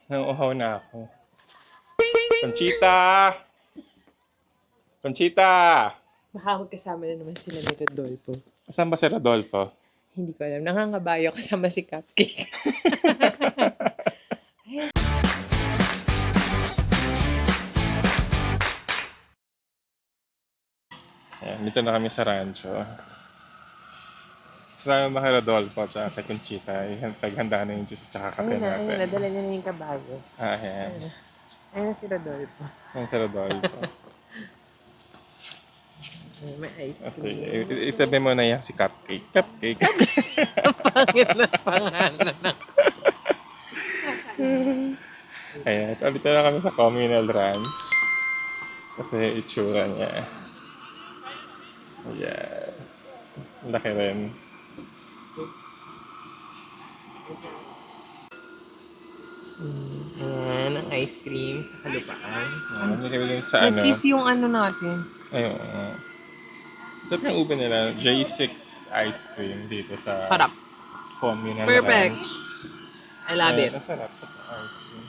Nauuhaw na ako. Conchita! Conchita! Baka magkasama na naman sila ni Rodolfo. Asan ba si Rodolfo? Hindi ko alam. Nangangabayo kasama si Cupcake. Ayan, dito na kami sa rancho. Salamat ba kay Rodolfo at kay Conchita? Paghanda na yung juice at kape natin. Nadala niya na yung kabayo. Ayan. Ayun na si Rodolfo. Ayan si Rodolfo. May ice Kasi, cream. itabi mo na yan si Cupcake. Cupcake. Pangit na pangalan. Ayan, so dito na kami sa communal ranch. Kasi itsura niya. Ayan. Laki rin. Ayan, ang ice cream sa kalupaan. Hindi kami dun sa ano. Nag-kiss yung ano natin. Ayun. Sarap yung ube nila. J6 ice cream dito sa Harap. communal Perfect. ranch. I love it. Ang sarap sa ice cream.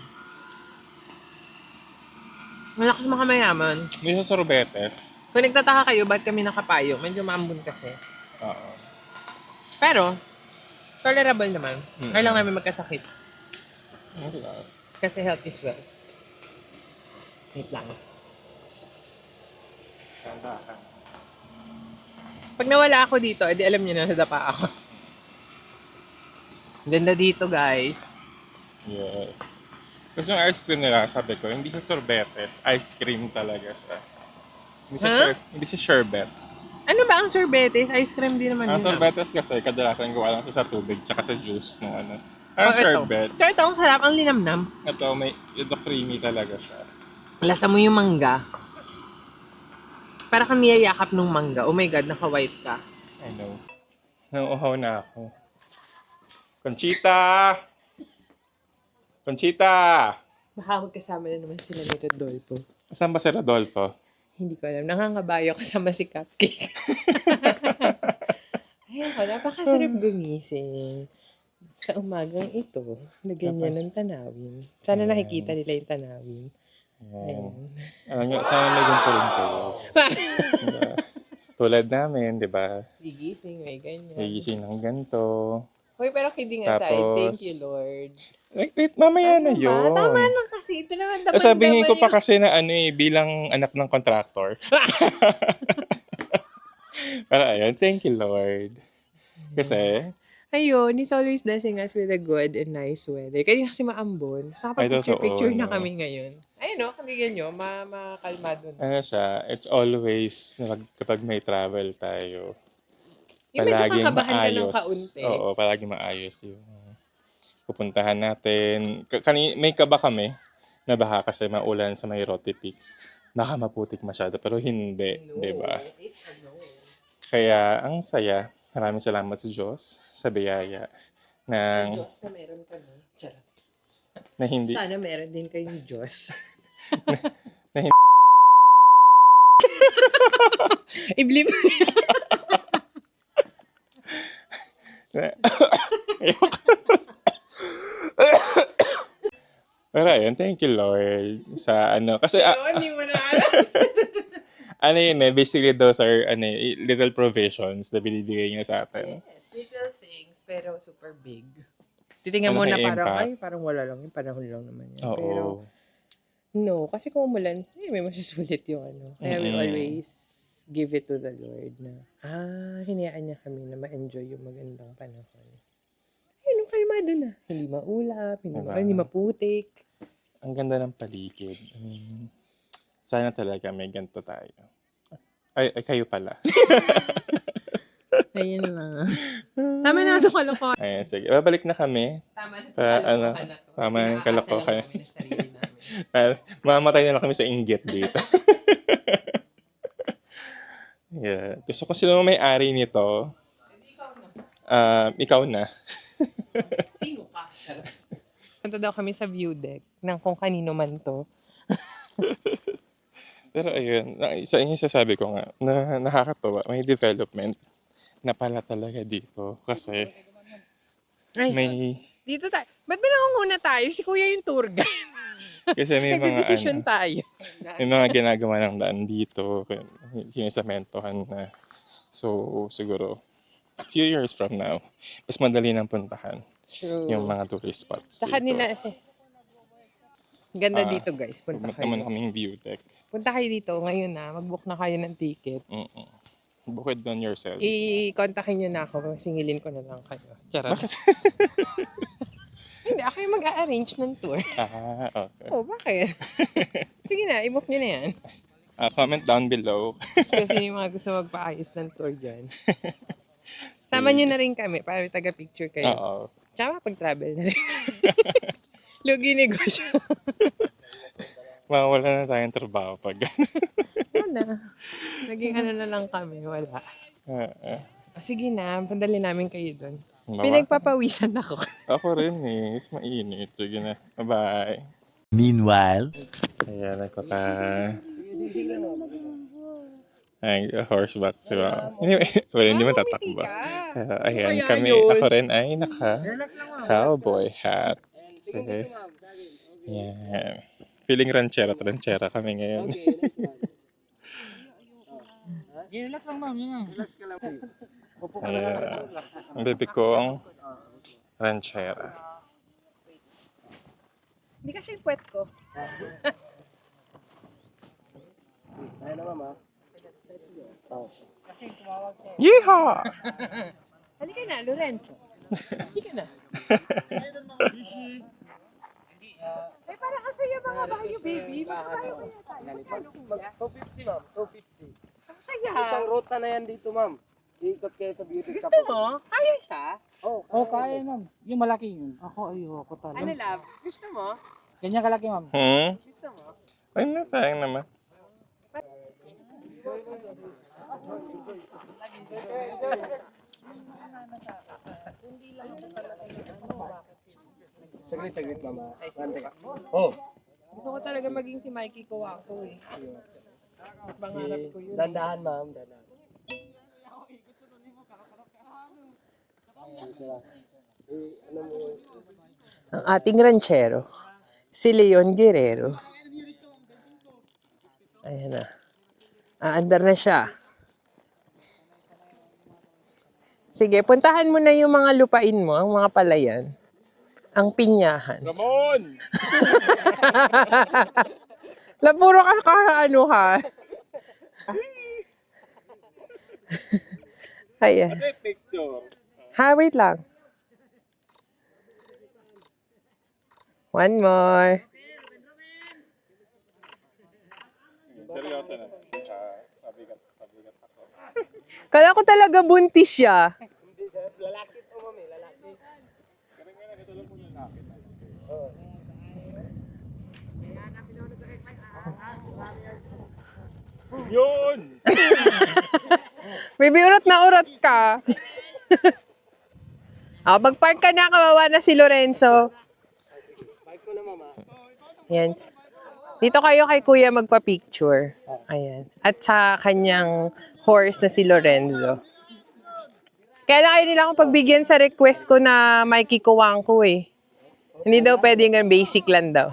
Malakas mga mayaman. May sa sorbetes. Kung nagtataka kayo, ba't kami nakapayo? Medyo maambon kasi. Oo. Pero, tolerable naman. Mm. Kailangan namin magkasakit. Wala. Kasi health is wealth. Wait lang. Kandahan. Pag nawala ako dito, edi alam niyo na nadapa ako. Ganda dito, guys. Yes. Kasi yung ice cream nila, sabi ko, hindi siya sorbetes. Ice cream talaga siya. Hindi siya, Huh? hindi siya sherbet. Ano ba ang sorbetes? Ice cream din naman Ang yun. sorbetes kasi, kadalasan gawa lang siya sa tubig tsaka sa juice no ano. Oh, Ang sherbet, ito, ang sarap. Ang linamnam. ito ito creamy talaga siya. Lasa mo yung mangga. Para kang niyayakap ng mangga. Oh my God, naka-white ka. I know. Nauuhaw na ako. Conchita! Conchita! Baka magkasama na naman sila ni Rodolfo. Asan ba si Rodolfo? Hindi ko alam. Nangangabayo kasama si Cupcake. Ayun ko, napakasarap gumising. Sa umagang ito, lagyan niya ng tanawin. Sana nakikita nila yung tanawin. Ayan. Ayun. Alam nyo, sana may ganito rin kayo. Diba? Tulad namin, di ba? Gigising, may ganyan. Nagising ng ganito. Hoy, pero kidding aside, thank Tapos, you, Lord. Wait, mamaya na Ano ba? yun. Tama na kasi. Ito naman daman Sabihin ko pa kasi na ano bilang anak ng contractor. Pero ayun, thank you Lord. Kasi, Ayun, He's always blessing us with a good and nice weather. Kaya kasi maambon. Sa ay picture totoo, na no? kami ngayon. Ayun, no? Kandigan nyo, makalmado na. Ano siya, it's always kapag may travel tayo, Yung medyo palaging kakabahan ka ng maayos. kaunti. Oo, palaging maayos yung pupuntahan natin. May kaba kami na baka kasi maulan sa may Rote Peaks. Baka maputik masyado, pero hindi, di ba? It's a no. Kaya ang saya. Maraming salamat sa Diyos sa biyaya Sa ng Diyos na meron kami. Charot. na hindi Sana meron din kayong Diyos. na hindi I-blip. Pero ayun, thank you Lord sa ano kasi Hindi mo na alam. ano yun basically those are little provisions na binibigay niya sa atin. Yes, little things, pero super big. Titingnan mo na Malaking parang, impact. ay, parang wala lang yung panahon lang naman yan. Oo. Pero, no, kasi kung umulan, may masusulit yung ano. Kaya we always give it to the Lord na, hinayaan niya kami na ma-enjoy yung magandang panahon. Ayun, kalmado na. Hindi maulap, Diba? hindi maputik. Ang ganda ng paligid. Sana talaga may ganito tayo. Ay kayo pala. Ayun lang. Tama na ito kalokohan. Ayan, sige. Babalik na kami. Tama na ito Ano, kalokohan na to. tama na yung kalokohan. Pinaaasa lang kami ng sarili namin. Mamatay na lang kami sa inggit dito. Yeah. Gusto ko sino may-ari nito. Ikaw na. Sino ka? Punta daw kami sa view deck ng kung kanino man to. Pero ayun, isa yung sasabi ko nga, na nakakatuwa, may development na pala talaga dito. Kasi Ay, may dito tayo. Ba't ba nangunguna tayo? Si Kuya yung tour guide. Kasi may mga Nagde-desisyon ano, tayo. may mga ginagawa ng daan dito, sinisementohan na. So, siguro, few years from now, mas madali nang puntahan yung True. mga tourist spots Sa dito. kanila, ganda Ah, dito guys. Punta Huwag naman kayo. kaming view deck. Punta kayo dito ngayon na. Mag-book na kayo ng ticket. Bukid on yourselves. I-kontakin nyo na ako. Singilin ko na lang kayo. Charot. Bakit? Hindi, ako yung mag-a-arrange ng tour. Okay. Oh, bakit? Sige na, i-book nyo na yan. Comment down below. Kasi yung mga gusto magpaayos ng tour dyan. Sama nyo na rin kami para taga-picture kayo. Oo. Tsaka pag-travel na rin. Lugi negosyo. Mawala na tayong trabaho pag Wala. Naging ano na lang kami, wala. Sige na, padali namin kayo doon. Pinagpapawisan ako. Ako rin eh. Mas mainit. Sige na. Bye-bye. Meanwhile, Ayan, ay, horseback si Ma'am. Anyway, well, hindi man tatakbo. Ayan, Kaya kami, yun. ako rin ay naka-cowboy hat. Sige. Ayan. Feeling ranchera at ranchera kami ngayon. Relax lang, ma'am. Yan lang. Ayan. Ang baby kong ranchera. Hindi kasi yung puwet ko. Yeehaw! Halika na, Lorenzo. Halika na. Ay, parang kasi yung mga bayo, baby. Mga bayo kaya tayo. 250, ma'am. 250. Ang saya. Isang ruta na yan dito, ma'am. Iikot kayo sa beauty shop. Gusto mo? Kaya siya? Oh, kaya, ma'am. Yung malaki yun. Ako, ayoko talaga. Ano, love? Gusto mo? Ganyan kalaki, ma'am. Gusto mo? Ay na, sayang naman. Saglit, mama. Oh, Gusto ko talaga maging si Mikey Kawako eh. Pangarap ko yun. dandahan, ma'am. Dandahan. Ang ating ranchero, si Leon Guerrero. Ayan na. Aandar na siya. Sige, puntahan mo na yung mga lupain mo, ang mga palayan. Ang pinyahan. Ramon! Puro ka ano ha. Ayan. Picture. Ha, wait lang. One more. Seryoso na. Pabigat ako. Kala ko talaga buntis siya. Lalaki to, ma'am. Lalaki. Yun! Baby, urot na urot ka. Mag-park ka na, kawawa na si Lorenzo. Bike ko na, mama. Ayan. Dito kayo kay Kuya magpa-picture. Ayan. At sa kanyang horse na si Lorenzo. Kaya lang ayaw nila akong pagbigyan sa request ko na Mikey Kuwangko eh. Hindi daw pwede nga basic lang daw.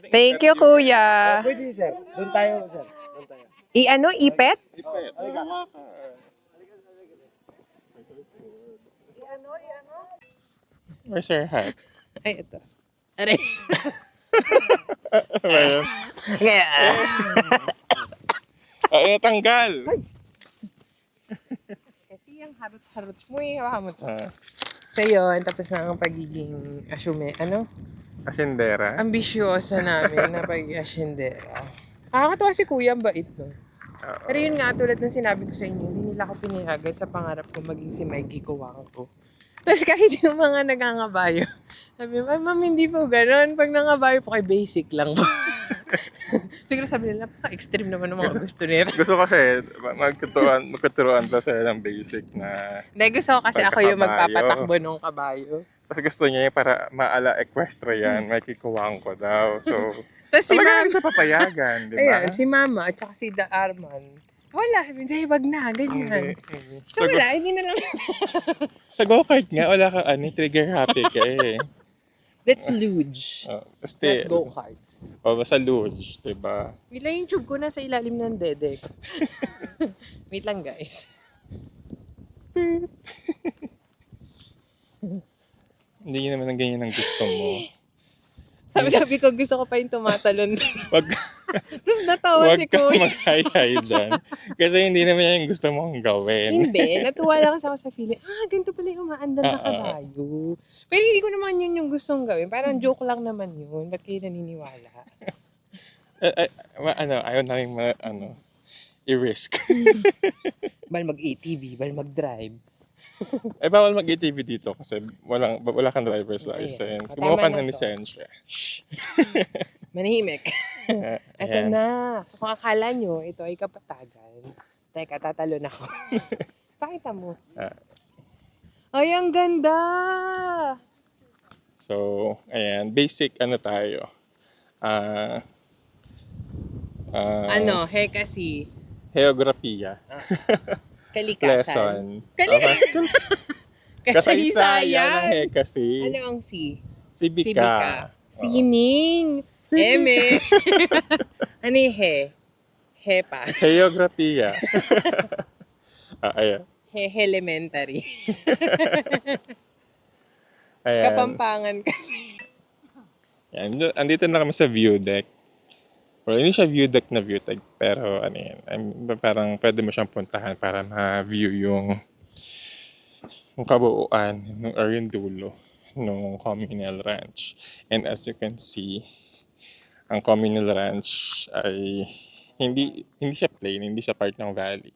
Thank you, Kuya. Pwede, sir. Doon tayo, sir. Doon tayo. Ipet? Where's your hat? Ay, ito. Aray. Ano ba yun? Ay, natanggal! Kasi yung harot-harot mo eh. Hawakan mo to. Ah, So yun, tapos na ang pagiging Asindera. ambisyosa namin na pagiging asyendera. Nakakatawa si Kuya, ang bait no. Oo. Pero yun nga, tulad ng sinabi ko sa inyo, hindi nila ako pinayagan sa pangarap ko maging si Mikey Kuwangko. Tapos kahit yung mga nagangabayo, sabi, ay ma'am, hindi po ganun. Pag nangabayo po kay basic lang po. Siguro sabi nila, napaka-extreme naman ng mga gusto nila. Gusto kasi magtuturuan daw sila ng basic na Hindi, gusto ko kasi ako yung Pagkakabayo. magpapatakbo ng kabayo. tapos gusto niya para maala equestrian, may kikuwang ko daw. So, Tapos si talaga Mama, hindi siya papayagan, di ba? ayan, si Mama at saka si Da Arman, Wala, hindi, wag na, ganyan. So Sa, wala, hindi na lang. sa go-kart nga, wala kang trigger happy ka eh. That's luge. Oh, Not still, go-kart. basta luge, diba? Wait lang, yung tube ko nasa ilalim ng dede ko. Wait lang, guys. Hindi naman ang ganyan ang gusto mo. Sabi ko, gusto ko pa yung tumatalon. Wag, Tapos natawa si wag ka Kuya. mag-hi-hi dyan. Kasi hindi naman yan yung gusto mong gawin. Hindi, natuwa lang kasi ako sa feeling, ganito pala yung umaandar na Oo. kabayo. Pero hindi ko naman yun yung gustong gawin. Parang joke lang naman yun. Ba't kayo naniniwala? Ayaw namin i-risk. Bal mag-ATV, bal mag-drive. Bawal mag-ATV dito kasi wala kang driver's license. Ayan. Kumuha ka Tama ng na to. lisensya. Shh! Manahimik. Eto Ayan. na. So kung akala nyo, ito ay kapatagan. Teka, tatalon ako. Pakita mo. Ah. Ay, ang ganda! So, ayan. Basic tayo. Hekasi. Geografiya. Kalikasan. Lesson. Kasaysayan ng Kasaysayan. Hekasi. Ano ang si? Sibika. Sibika. Sining. Eme. Ano yung he? Hepa. Geografiya. Ayan. Elementary. Ayan. Kapampangan kasi. Yan. Andito na kami sa view deck. Well, hindi siya view deck na view deck, pero parang pwede mo siyang puntahan para ma-view yung kabuuan or yung dulo ng communal ranch. And as you can see, ang communal ranch ay hindi siya plain, hindi siya part ng valley.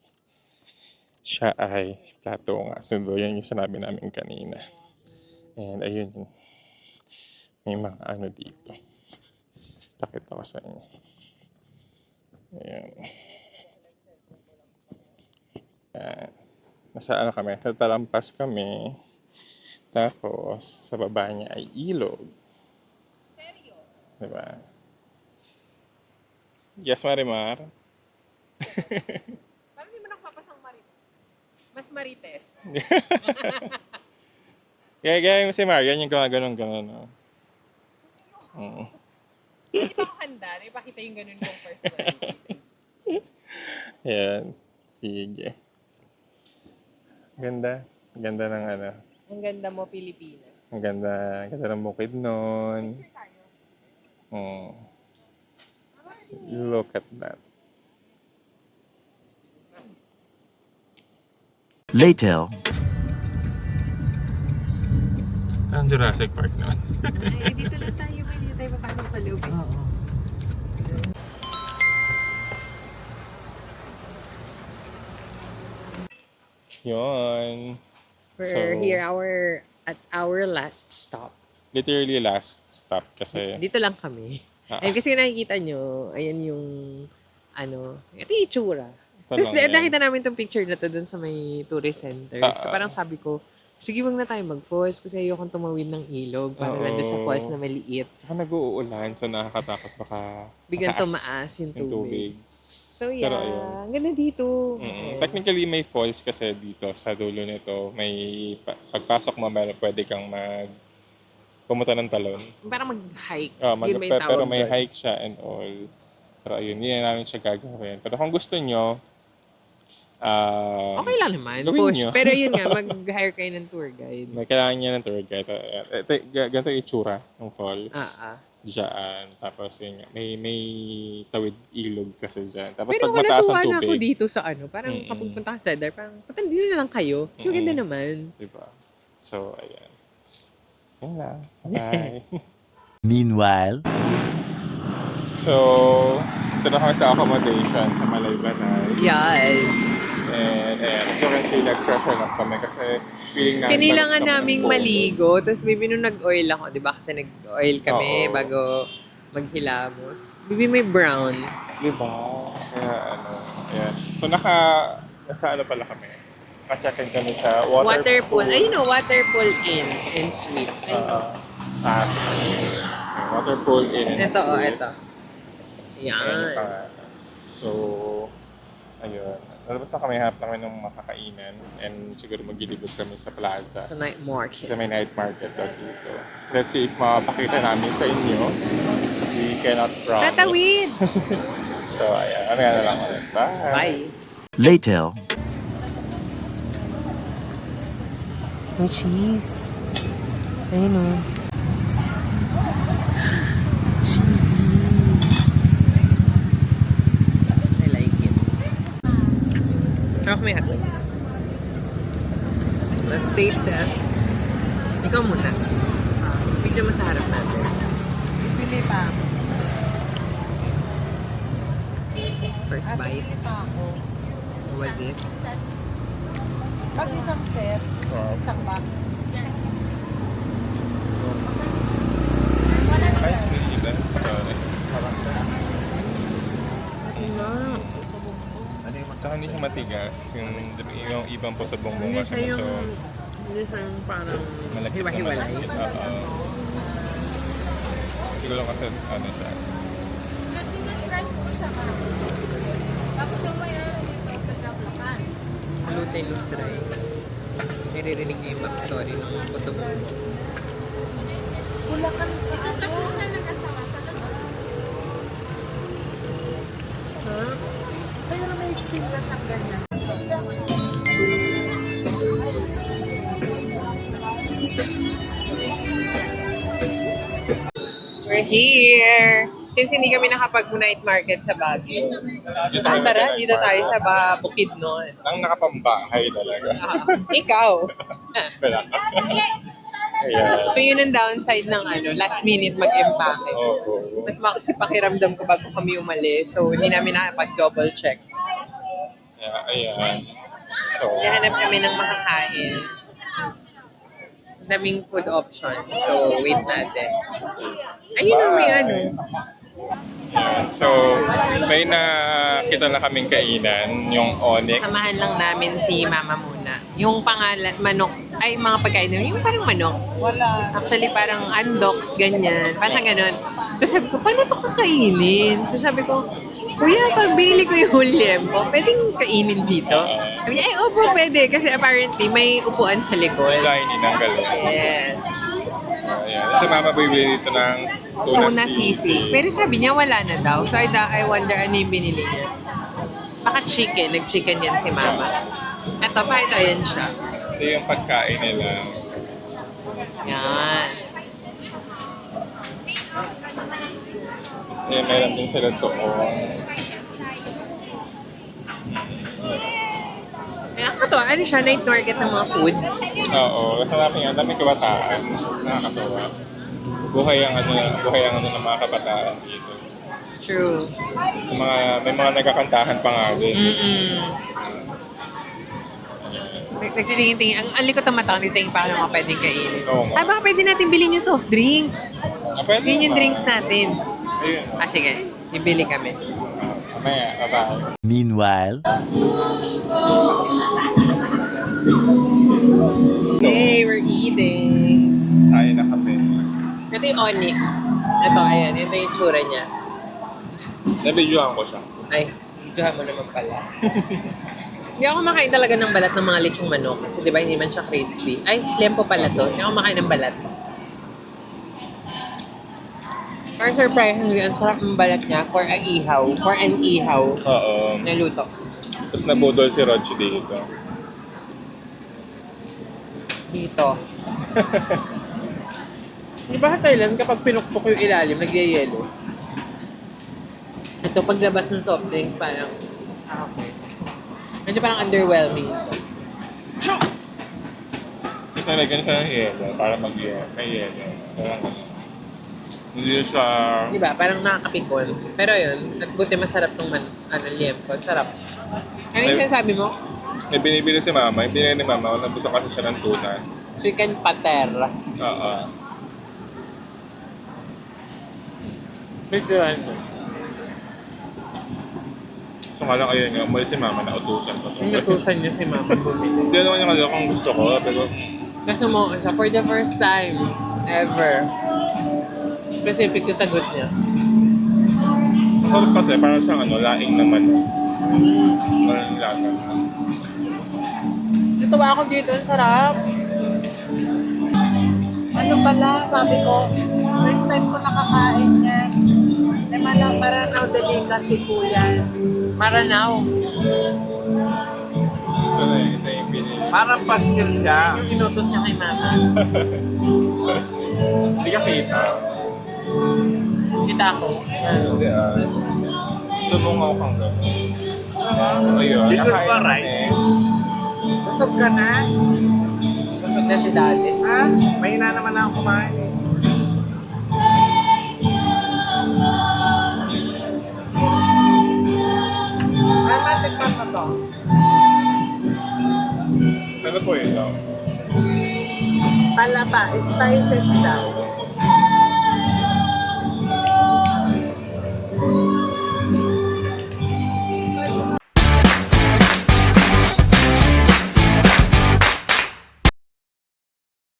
Siya ay plateau nga. So, yan yung sinabi namin kanina. And ayun, may mga dito. Pakita ko sa inyo. Ayan. Ayan. Nasa kami, tatalampas kami. Tapos, sa baba niya ay ilog. Seryo? Diba? Yes, Marimar? Parang di mo nakapapasang marites. Mas marites. Gaya mo si Marian, yung gano'n-gano'n. No? Hindi pa ako handa. Ipakita yung ganun yung first one. Ayan. Sige. Ganda. Ganda ng Ang ganda mo, Pilipinas. Ang ganda ng bukid nun. Look at that. Later. Ang Jurassic Park nun. Ay, dito lang tayo. Hindi tayo papasok sa loob. Oo. Yun. We're So- here at our last stop. Literally last stop kasi Dito lang kami. Ah. Ayun, kasi nakikita nyo, ayan yung, ito yung itsura. Tapos yan. nakita namin itong picture na to dun sa may tourist center. So parang sabi ko, sige wag na tayo mag-falls kasi ayokong tumawid ng ilog para lang doon sa Oo. falls na maliit. Tsaka nag-uulan, so nakakatakot baka Biglang mataas tumaas yung yung tubig. tubig. So yeah, Pero ayun. ang ganda dito. Technically, may falls kasi dito sa dulo nito. May pagpasok mo, pwede kang pumunta ng talon. Parang mag-hike. Oh, Yun ba yung tawag pero may doon? hike siya and all. Pero ayun, hindi na namin siya gagawin. Pero kung gusto nyo, Okay lang naman. gawin Push. nyo. Pero yun nga, mag-hire kayo ng tour guide. may kailangan niya ng tour guide. Ganito yung itsura ng falls. Diyan. Tapos yun nga, may tawid ilog kasi dyan. Tapos Pero pag mataas ang natuwa na ako tubig, dito sa parang kapag punta ka sa Cedar, parang dito na lang kayo. So ganda naman. diba? So, ayan. Yun lang. Bye. Meanwhile. So, ito na kami sa accommodation sa Malaybanay. Yes. And as you can see, nag-freshen up kami kasi feeling namin Kailangan balik naming kami ng maligo. Tapos maybe nung nag-oil ako, di ba? Kasi nag-oil kami Oo. bago maghilamos. Maybe may brown. Diba? Kaya ayan. So, nasa pala kami? Naka-check-in kami sa Water pool. Ayun o, water pool in and suites. Ayun. Water pool in and Ito, suites. ito. Ayan Yan. pa. So, Ayun. Lalabas na kami, hanap kami ng makakainan and siguro maglilibot kami sa plaza. Sa night market. Sa may night market daw dito. Let's see if makapakita namin sa inyo. We cannot promise. Tatawid! So, ayan. Ano na lang ulit. Bye! Bye! Later. May cheese. Ayun o. Cheesy. I like it. Ako may hotdog. Let's taste test. Ikaw muna. Video mo sa harap natin. Bili pa ako. First bite. Bili pa ako. What was it? Pag isang set, Wow. isang box. Ay, hindi ba? Sorry. Saka hindi siya matigas. Yung ibang putabong Hindi bunga siya siya medyo hindi siya yung parang malakit na hiwa-hiwalay. malakit. Oo. Siguro kasi ano siya. Glutinous rice po siya, ma'am. Tapos yung may ano dito, tagaplakan. Glutinous rice. Naririnig niya yung backstory ng puto-buto. Bulacan sa Ito kasi siya nag-asawa sa Luzon. Kaya na may tingnan sa ganyan. We're here! Since hindi kami nakapag-night market sa Baguio. Tara, dito tayo sa Bukid noon. Nang nakapambahay talaga. Ikaw! Wala ka. Ayan. So yun ang downside ng last minute mag-empake. Oo. Mas makasi pakiramdam ko bago kami umalis. So hindi namin nakapag-double check. Ayan. So, Hanap kami ng makakain. Daming food option. So wait natin. Ayun ang may ano. ayan. So, may nakita na kaming kainan, yung Onyx. Samahan lang namin si Mama muna. Yung pangalan, manok, ay mga pagkain namin, yung parang manok. Wala. Actually, parang undox, ganyan. Parang ganun. Tapos sabi ko, paano ito kakainin? So sabi ko, Kuya, pag binili ko yung whole liempo, pwedeng kainin dito? Sabi niya, opo, pwede. Kasi apparently, may upuan sa likod. Dining ng galing. Yes. Ayan. Si Mama bibili dito ng Tuna sisig. Pero sabi niya, wala na daw. So I wonder ano yung binili niya. Baka chicken. Nag-chicken yan si Mama. Ito, pakita yan siya. Ito yung pagkain nila. Yan. Tapos meron din sila doon. Kaya ako to, ano siya, night market ng mga food. Oo. Kasi ang daming kabataan. Nakakatawa. Buhay ang ano ng mga kabataan dito. True. May mga nagkakantahan pa nga din. Nagtitingin-tingin. Ang likot ng mata, nagtitingin pa ako ng mga pwedeng kainin. Oo nga. Ay, baka pwede natin bilhin yung soft drinks. Pwede Yun yung naman. drinks natin. Ayun. Sige. Bibili kami. Mamaya, bye-bye. Meanwhile. Hey, we're eating. Tayo na kami. Ito yung Onyx. Ito, ayan. Ito yung tsura niya. Nabidyohan ko siya. Ay, videohan mo naman pala. Hindi ako makain talaga ng balat ng mga lechong manok. Kasi di ba hindi man siya crispy. Ay, lempo pala to. Hindi ako makain ng balat. Pero surprisingly, ang sarap ng balat niya for an ihaw. For an ihaw Oo. na luto. Tapos nabudol si Rochi dito. Dito. Di ba sa Thailand, kapag pinukpok yung ilalim, nagyayelo? Ito, paglabas ng soft drinks, parang, okay. Medyo parang underwhelming. Kasi nalagyan siya ng yelo para mag-yelo. May yelo. Parang ano. Hindi siya... Di ba? Parang nakakapikon. Pero yun, at buti masarap tong liempo. Sarap. Ano yung sinasabi mo? May binibili si Mama. Yung binili ni Mama, nagusto kasi siya ng tuna. Chicken pater. Oo. Medyo ano. So nga lang ayun nga, muli si Mama, nautusan ko. Inutusan niya si Mama bumili. Hindi naman yung ano kung gusto ko, pero Kaso mo, siya for the first time ever. Specific yung sagot niya. masarap kasi parang siyang ano, laing naman. Walang lasa. Dito ba ako dito? Ang sarap. Ano pala, sabi ko, first time ko nakakain yan. Maranaw delicacy po yan. Maranaw. Ito na eh. Ito yung pinili. Parang pastil siya. Yung inutos niya kay mama. Hindi ka kita. Kita ako. Hindi tumungaw kang gano'n. Ayun. Di ko nakain ba kami. rice? Busog ka na? Gusto na si daddy. Ha? May ina naman ako kumain eh. Mama, tikman mo to. Ano po ito? Palapa, spices daw.